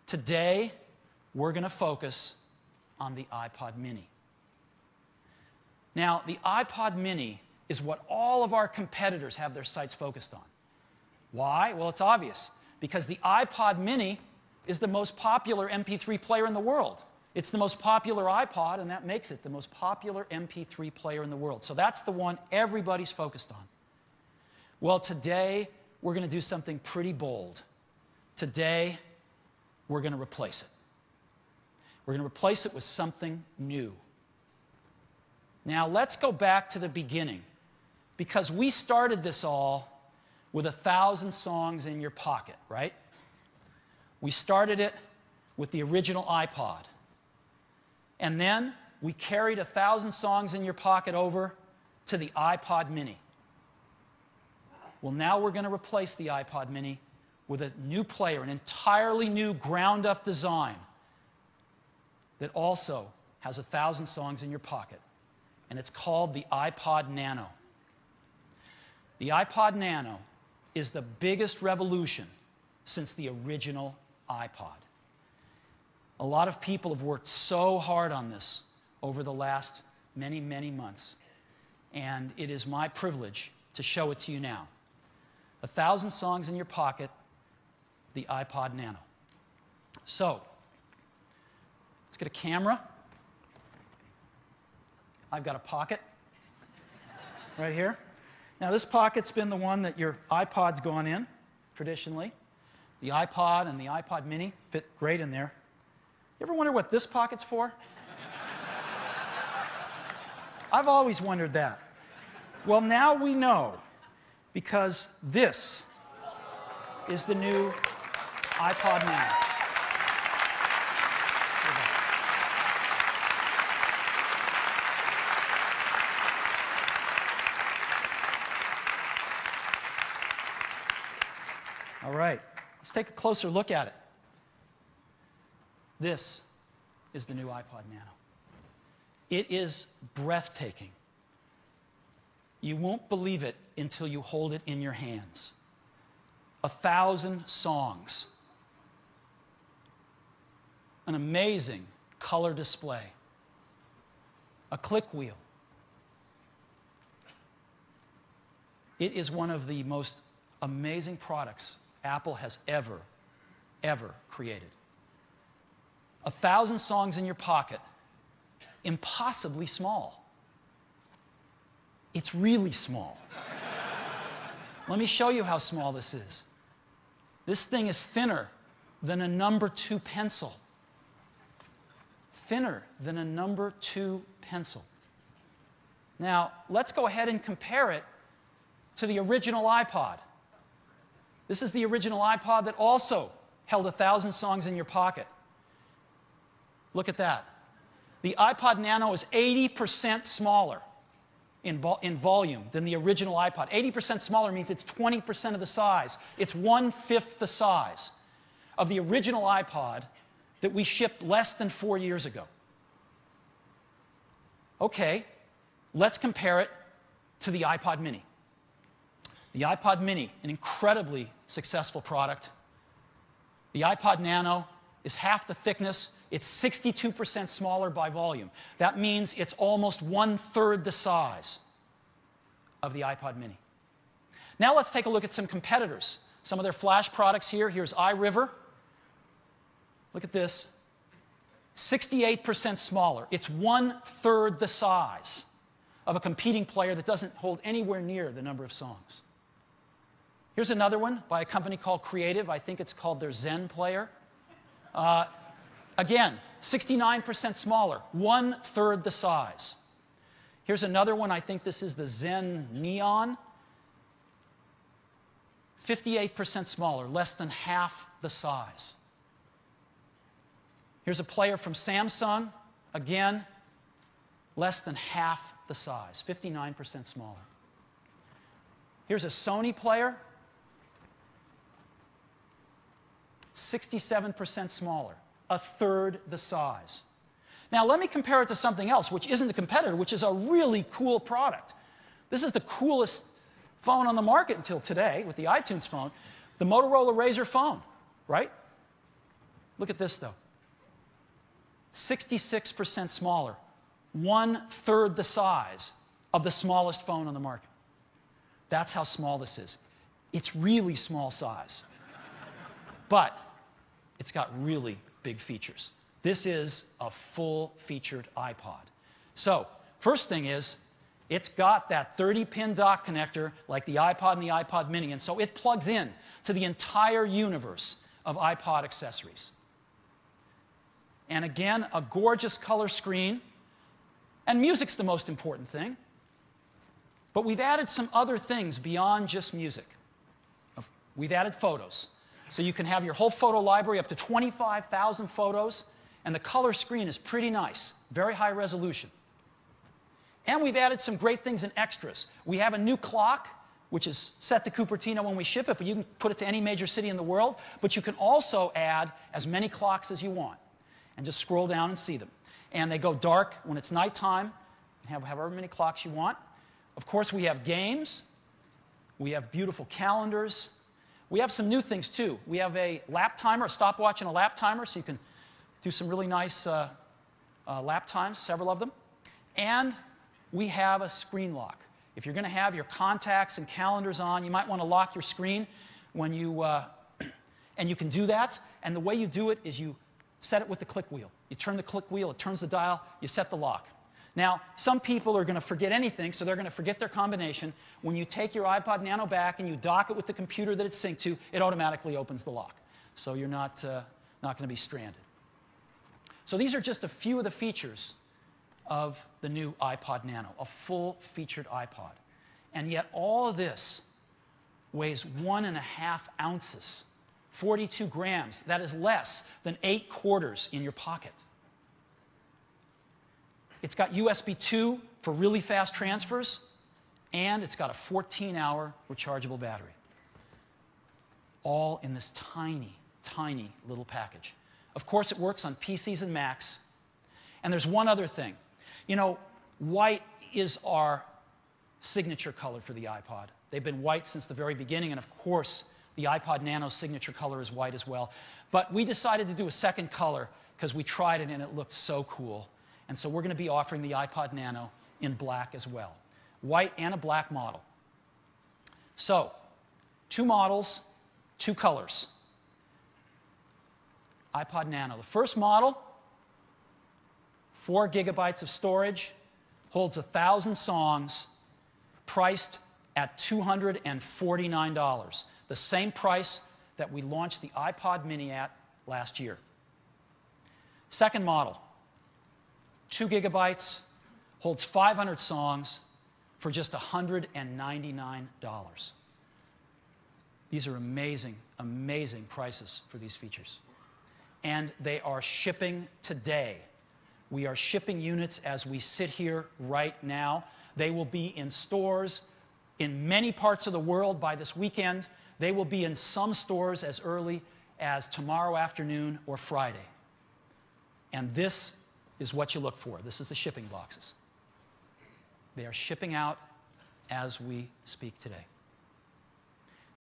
Today, we're going to focus on the iPod mini. Now, the iPod mini is what all of our competitors have their sights focused on. Why? Well, it's obvious. Because the iPod mini is the most popular MP3 player in the world. It's the most popular iPod, and that makes it the most popular MP3 player in the world. So that's the one everybody's focused on. Well, today, we're going to do something pretty bold. Today, we're going to replace it. We're going to replace it with something new. Now, let's go back to the beginning, because we started this all with 1,000 songs in your pocket, right? We started it with the original iPod. And then we carried 1,000 songs in your pocket over to the iPod mini. Well, now we're going to replace the iPod mini with a new player, an entirely new ground-up design that also has 1,000 songs in your pocket. And it's called the iPod Nano. The iPod Nano is the biggest revolution since the original iPod. A lot of people have worked so hard on this over the last many, many months. And it is my privilege to show it to you now. 1,000 songs in your pocket, the iPod Nano. So, let's get a camera. I've got a pocket right here. Now, this pocket's been the one that your iPod's gone in, traditionally. The iPod and the iPod mini fit great in there. You ever wonder what this pocket's for? I've always wondered that. Well, now we know, because this is the new iPod Nano. All right, let's take a closer look at it. This is the new iPod Nano. It is breathtaking. You won't believe it until you hold it in your hands. 1,000 songs. An amazing color display. A click wheel. It is one of the most amazing products Apple has ever created. 1,000 songs in your pocket. Impossibly small. It's really small. Let me show you how small this is. This thing is thinner than a number 2 pencil. Thinner than a number 2 pencil. Now, let's go ahead and compare it to the original iPod. This is the original iPod that also held 1,000 songs in your pocket. Look at that. The iPod Nano is 80% smaller in volume than the original iPod. 80% smaller means it's 20% of the size. It's 1/5 the size of the original iPod that we shipped less than 4 years ago. Okay, let's compare it to the iPod mini. The iPod mini, an incredibly successful product. The iPod Nano is half the thickness. It's 62% smaller by volume. That means it's almost 1/3 the size of the iPod mini. Now let's take a look at some competitors. Some of their flash products here. Here's iRiver. Look at this. 68% smaller. It's 1/3 the size of a competing player that doesn't hold anywhere near the number of songs. Here's another one by a company called Creative. I think it's called their Zen player. Again, 69% smaller, 1/3 the size. Here's another one. I think this is the Zen Neon. 58% smaller, less than half the size. Here's a player from Samsung. Again, less than half the size, 59% smaller. Here's a Sony player. 67% smaller, 1/3 the size. Now, let me compare it to something else, which isn't a competitor, which is a really cool product. This is the coolest phone on the market until today, with the iTunes phone, the Motorola Razr phone, right? Look at this, though. 66% smaller, 1/3 the size of the smallest phone on the market. That's how small this is. It's really small size, but it's got really big features. This is a full-featured iPod. So, first thing is, it's got that 30-pin dock connector like the iPod and the iPod mini, and so it plugs in to the entire universe of iPod accessories. And again, a gorgeous color screen, and music's the most important thing. But we've added some other things beyond just music. We've added photos. So you can have your whole photo library, up to 25,000 photos, and the color screen is pretty nice, very high resolution. And we've added some great things in extras. We have a new clock, which is set to Cupertino when we ship it, but you can put it to any major city in the world. But you can also add as many clocks as you want, and just scroll down and see them. And they go dark when it's nighttime, and have however many clocks you want. Of course, we have games. We have beautiful calendars. We have some new things, too. We have a lap timer, a stopwatch and a lap timer, so you can do some really nice lap times, several of them. And we have a screen lock. If you're going to have your contacts and calendars on, you might want to lock your screen when you, and you can do that. And the way you do it is you set it with the click wheel. You turn the click wheel, it turns the dial, you set the lock. Now, some people are going to forget anything, so they're going to forget their combination. When you take your iPod Nano back and you dock it with the computer that it's synced to, it automatically opens the lock. So you're not going to be stranded. So these are just a few of the features of the new iPod Nano, a full-featured iPod. And yet all of this weighs 1.5 ounces, 42 grams. That is less than 8 quarters in your pocket. It's got USB 2 for really fast transfers, and it's got a 14-hour rechargeable battery. All in this tiny, tiny little package. Of course, it works on PCs and Macs. And there's one other thing. You know, white is our signature color for the iPod. They've been white since the very beginning, and of course, the iPod Nano's signature color is white as well. But we decided to do a second color because we tried it and it looked so cool. And so we're going to be offering the iPod Nano in black as well. White and a black model. So, 2 models, 2 colors. iPod Nano. The first model, 4 gigabytes of storage, holds 1,000 songs, priced at $249. The same price that we launched the iPod mini at last year. Second model, 2 gigabytes, holds 500 songs for just $199. These are amazing, amazing prices for these features. And they are shipping today. We are shipping units as we sit here right now. They will be in stores in many parts of the world by this weekend. They will be in some stores as early as tomorrow afternoon or Friday. And this is what you look for. This is the shipping boxes. They are shipping out as we speak today.